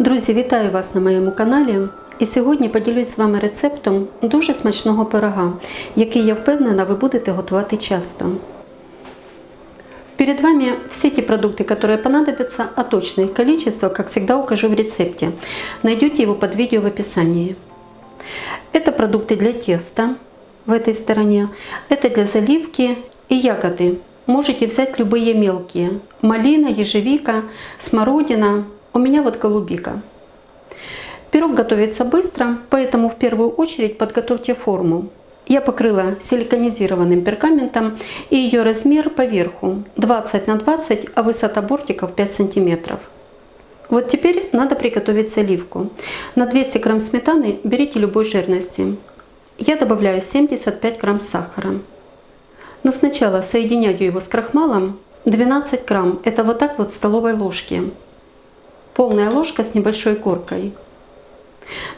Друзі, вітаю вас на моєму каналі. І сьогодні поділюсь з вами рецептом дуже смачного пирога, який, я впевнена, ви будете готувати часто. Перед вами все те продукты, которые понадобятся, а точное их количество, как всегда, укажу в рецепте. Найдете его под видео в описании. Это продукты для теста в этой стороне, это для заливки и ягоды. Можете взять любые мелкие. Малина, ежевика, смородина. У меня вот голубика. Пирог готовится быстро, поэтому в первую очередь подготовьте форму. Я покрыла силиконизированным пергаментом, и ее размер по верху 20 на 20, а высота бортиков 5 сантиметров. Вот теперь надо приготовить заливку. На 200 грамм сметаны берите любой жирности. Я добавляю 75 грамм сахара. Но сначала соединяю его с крахмалом. 12 грамм, это вот так вот столовой ложки. Полная ложка с небольшой горкой.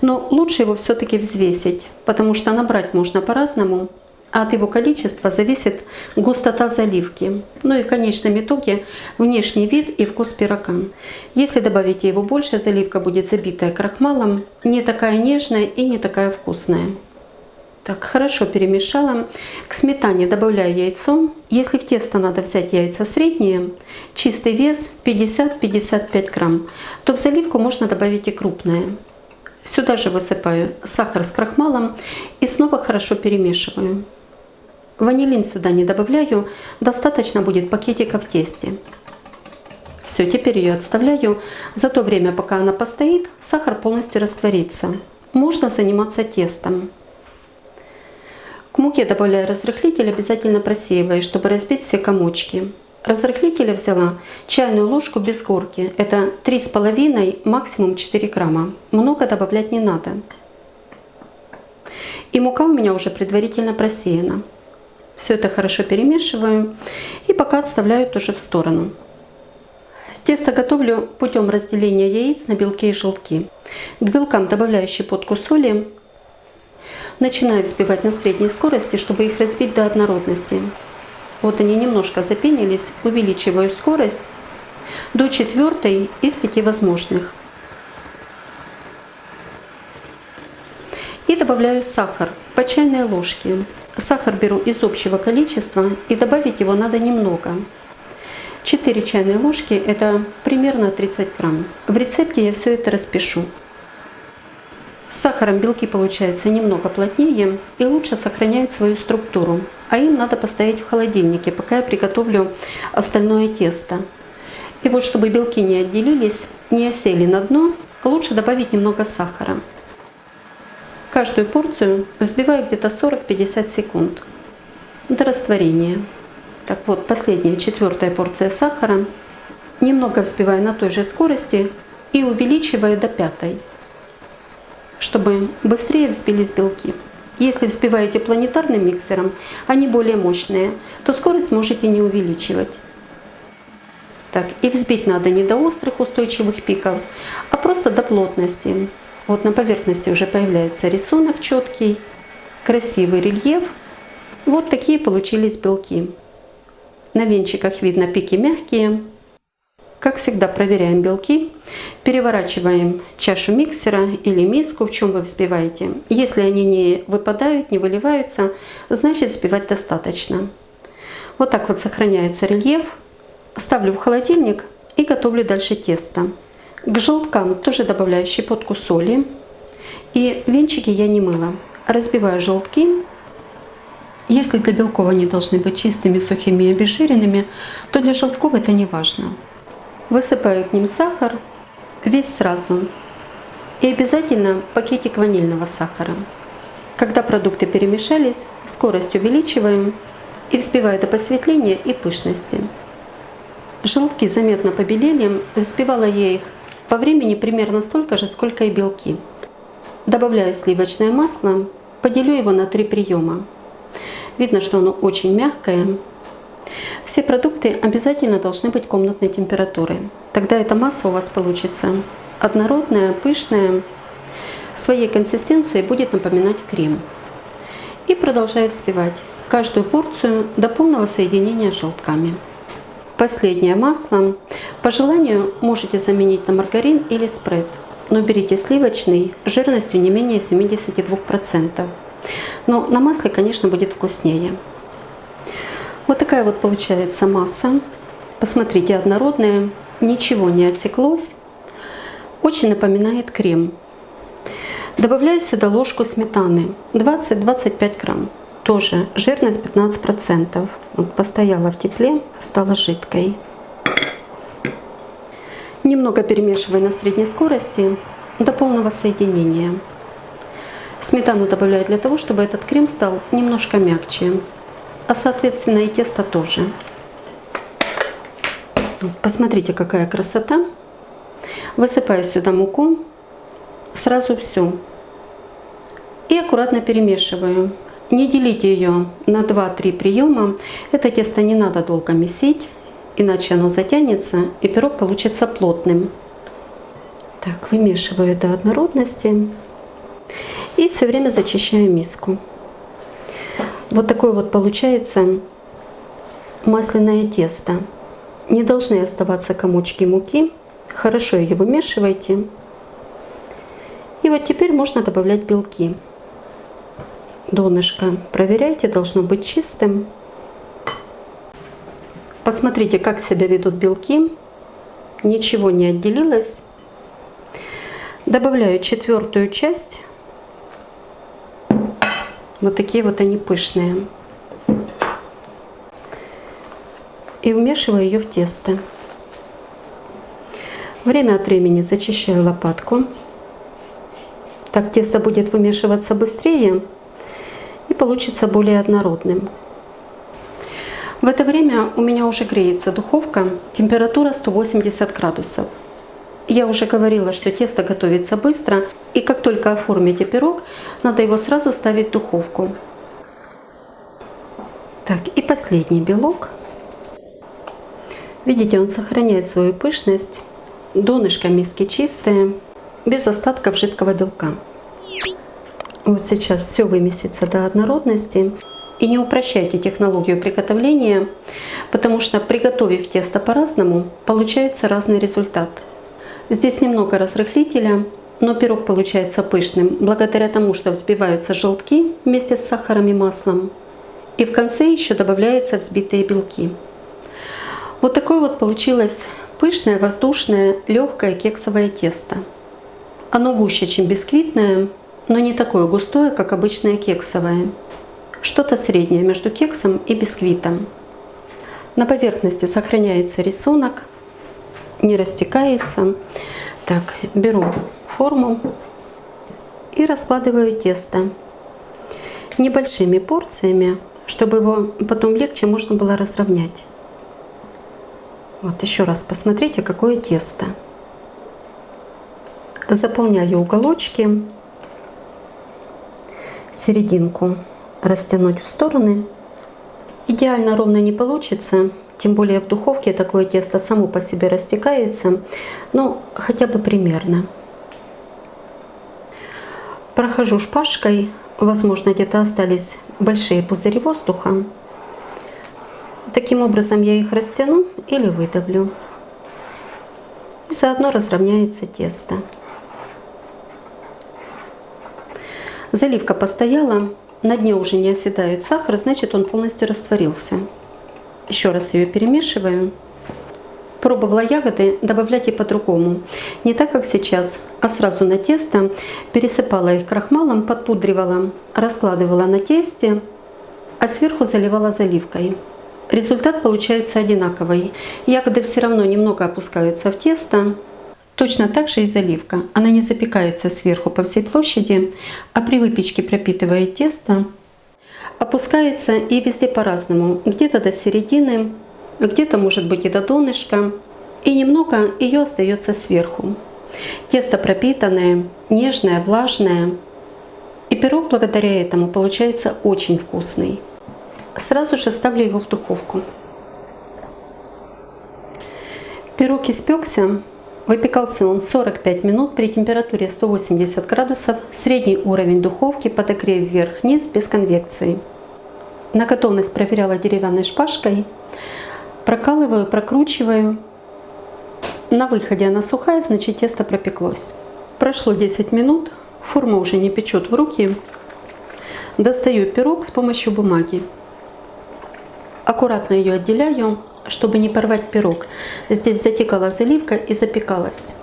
Но лучше его все-таки взвесить, потому что набрать можно по-разному, а от его количества зависит густота заливки. Ну и в конечном итоге внешний вид и вкус пирога. Если добавите его больше, заливка будет забитая крахмалом, не такая нежная и не такая вкусная. Так, хорошо перемешала. К сметане добавляю яйцо. Если в тесто надо взять яйца средние, чистый вес 50-55 грамм, то в заливку можно добавить и крупное. Сюда же высыпаю сахар с крахмалом и снова хорошо перемешиваю. Ванилин сюда не добавляю, достаточно будет пакетика в тесте. Все, теперь ее отставляю. За то время, пока она постоит, сахар полностью растворится. Можно заниматься тестом. К муке добавляю разрыхлитель, обязательно просеивая, чтобы разбить все комочки. Разрыхлителя взяла чайную ложку без горки. Это 3,5, максимум 4 грамма. Много добавлять не надо. И мука у меня уже предварительно просеяна. Все это хорошо перемешиваю и пока отставляю тоже в сторону. Тесто готовлю путем разделения яиц на белки и желтки. К белкам добавляю щепотку соли. Начинаю взбивать на средней скорости, чтобы их разбить до однородности. Вот они немножко запенились, увеличиваю скорость до 4 из 5 возможных. И добавляю сахар по чайной ложке. Сахар беру из общего количества, и добавить его надо немного. 4 чайные ложки – это примерно 30 грамм. В рецепте я все это распишу. С сахаром белки получаются немного плотнее и лучше сохраняют свою структуру, а им надо постоять в холодильнике, пока я приготовлю остальное тесто. И вот чтобы белки не отделились, не осели на дно, лучше добавить немного сахара. Каждую порцию взбиваю где-то 40-50 секунд до растворения. Так вот, последняя 4-я порция сахара. Немного взбиваю на той же скорости и увеличиваю до 5-й. Чтобы быстрее взбились белки. Если взбиваете планетарным миксером, они более мощные, то скорость можете не увеличивать. Так, и взбить надо не до острых устойчивых пиков, а просто до плотности. Вот на поверхности уже появляется рисунок четкий, красивый рельеф. Вот такие получились белки. На венчиках видно пики мягкие. Как всегда, проверяем белки, переворачиваем чашу миксера или миску, в чем вы взбиваете. Если они не выпадают, не выливаются, значит взбивать достаточно. Вот так вот сохраняется рельеф. Ставлю в холодильник и готовлю дальше тесто. К желткам тоже добавляю щепотку соли. И венчики я не мыла. Разбиваю желтки. Если для белков они должны быть чистыми, сухими и обезжиренными, то для желтков это не важно. Высыпаю к ним сахар, весь сразу. И обязательно пакетик ванильного сахара. Когда продукты перемешались, скорость увеличиваем и взбиваю до посветления и пышности. Желтки заметно побелели, взбивала я их по времени примерно столько же, сколько и белки. Добавляю сливочное масло, поделю его на 3 приема. Видно, что оно очень мягкое. Все продукты обязательно должны быть комнатной температуры. Тогда эта масса у вас получится однородная, пышная, своей консистенцией будет напоминать крем. И продолжаю взбивать каждую порцию до полного соединения с желтками. Последнее масло. По желанию можете заменить на маргарин или спред. но берите сливочный жирностью не менее 72%. Но на масле, конечно, будет вкуснее. Вот такая вот получается масса. Посмотрите, однородная, ничего не отсеклось. Очень напоминает крем. Добавляю сюда ложку сметаны, 20-25 грамм. Тоже жирность 15%. Вот постояла в тепле, стала жидкой. Немного перемешиваю на средней скорости до полного соединения. Сметану добавляю для того, чтобы этот крем стал немножко мягче, а соответственно и тесто тоже. Посмотрите, какая красота. Высыпаю сюда муку, сразу всю, и аккуратно перемешиваю. Не делите ее на 2-3 приема. Это тесто не надо долго месить, иначе оно затянется и пирог получится плотным. Так, вымешиваю до однородности и все время зачищаю миску. Вот такое вот получается масляное тесто. Не должны оставаться комочки муки. Хорошо ее вымешивайте. И вот теперь можно добавлять белки. Донышко проверяйте, должно быть чистым. Посмотрите, как себя ведут белки. Ничего не отделилось. Добавляю 1/4 часть. Вот такие вот они пышные. И вмешиваю ее в тесто. Время от времени зачищаю лопатку. Так тесто будет вымешиваться быстрее и получится более однородным. В это время у меня уже греется духовка, температура 180 градусов. Я уже говорила, что тесто готовится быстро, и как только оформите пирог, надо его сразу ставить в духовку. Так, и последний белок. Видите, он сохраняет свою пышность. Донышко миски чистое, без остатков жидкого белка. Вот сейчас все вымесится до однородности. И не упрощайте технологию приготовления, потому что, приготовив тесто по-разному, получается разный результат. Здесь немного разрыхлителя, но пирог получается пышным, благодаря тому, что взбиваются желтки вместе с сахаром и маслом. И в конце еще добавляются взбитые белки. Вот такое вот получилось пышное, воздушное, легкое кексовое тесто. Оно гуще, чем бисквитное, но не такое густое, как обычное кексовое. Что-то среднее между кексом и бисквитом. На поверхности сохраняется рисунок, не растекается. Так, беру форму и раскладываю тесто небольшими порциями, чтобы его потом легче можно было разровнять. Вот еще раз посмотрите, какое тесто. Заполняю уголочки, серединку растянуть в стороны. Идеально ровно не получится, тем более в духовке такое тесто само по себе растекается, но хотя бы примерно. Прохожу шпажкой, возможно, где-то остались большие пузыри воздуха. Таким образом я их растяну или выдавлю. И заодно разровняется тесто. Заливка постояла, на дне уже не оседает сахар, значит он полностью растворился. Еще раз ее перемешиваю. Пробовала ягоды, добавлять и по-другому. Не так, как сейчас, а сразу на тесто. Пересыпала их крахмалом, подпудривала, раскладывала на тесте, а сверху заливала заливкой. Результат получается одинаковый. Ягоды все равно немного опускаются в тесто. Точно так же и заливка. Она не запекается сверху по всей площади, а при выпечке пропитывает тесто. Опускается и везде по-разному. Где-то до середины, где-то может быть и до донышка. И немного ее остается сверху. Тесто пропитанное, нежное, влажное. И пирог благодаря этому получается очень вкусный. Сразу же ставлю его в духовку. Пирог испекся. Выпекался он 45 минут при температуре 180 градусов, средний уровень духовки, подогрев вверх-вниз, без конвекции. На готовность проверяла деревянной шпажкой, прокалываю, прокручиваю. На выходе она сухая, значит тесто пропеклось. Прошло 10 минут, форма уже не печет в руки. Достаю пирог с помощью бумаги. Аккуратно ее отделяю, чтобы не порвать пирог. Здесь затекала заливка и запекалась.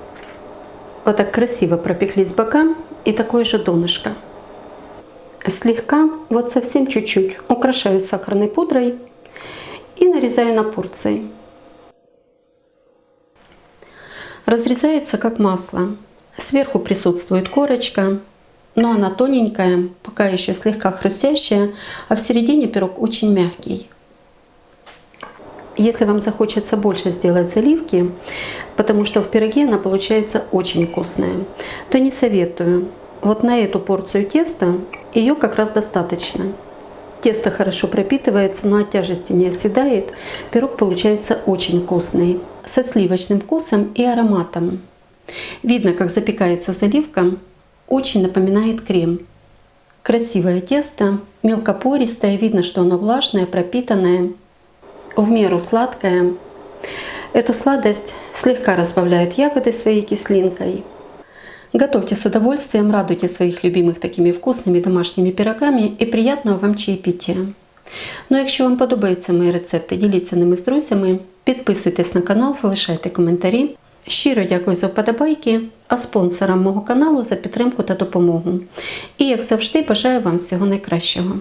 Вот так красиво пропеклись бока и такое же донышко. Слегка, вот совсем чуть-чуть, украшаю сахарной пудрой и нарезаю на порции. Разрезается как масло. Сверху присутствует корочка, но она тоненькая, пока еще слегка хрустящая, а в середине пирог очень мягкий. Если вам захочется больше сделать заливки, потому что в пироге она получается очень вкусная, то не советую. Вот на эту порцию теста ее как раз достаточно. Тесто хорошо пропитывается, но от тяжести не оседает. Пирог получается очень вкусный, со сливочным вкусом и ароматом. Видно, как запекается заливка, очень напоминает крем. Красивое тесто, мелкопористое, видно, что оно влажное, пропитанное, в меру сладкое. Эту сладость слегка разбавляют ягоды своей кислинкой. Готовьте с удовольствием, радуйте своїх любимих такими вкусними домашніми пирогами і приятного вам чаєпітія. Ну, якщо вам подобаються мої рецепти, діліться ними з друзями, підписуйтесь на канал, залишайте коментарі. Щиро дякую за вподобайки, а спонсорам мого каналу за підтримку та допомогу. І, як завжди, бажаю вам всього найкращого.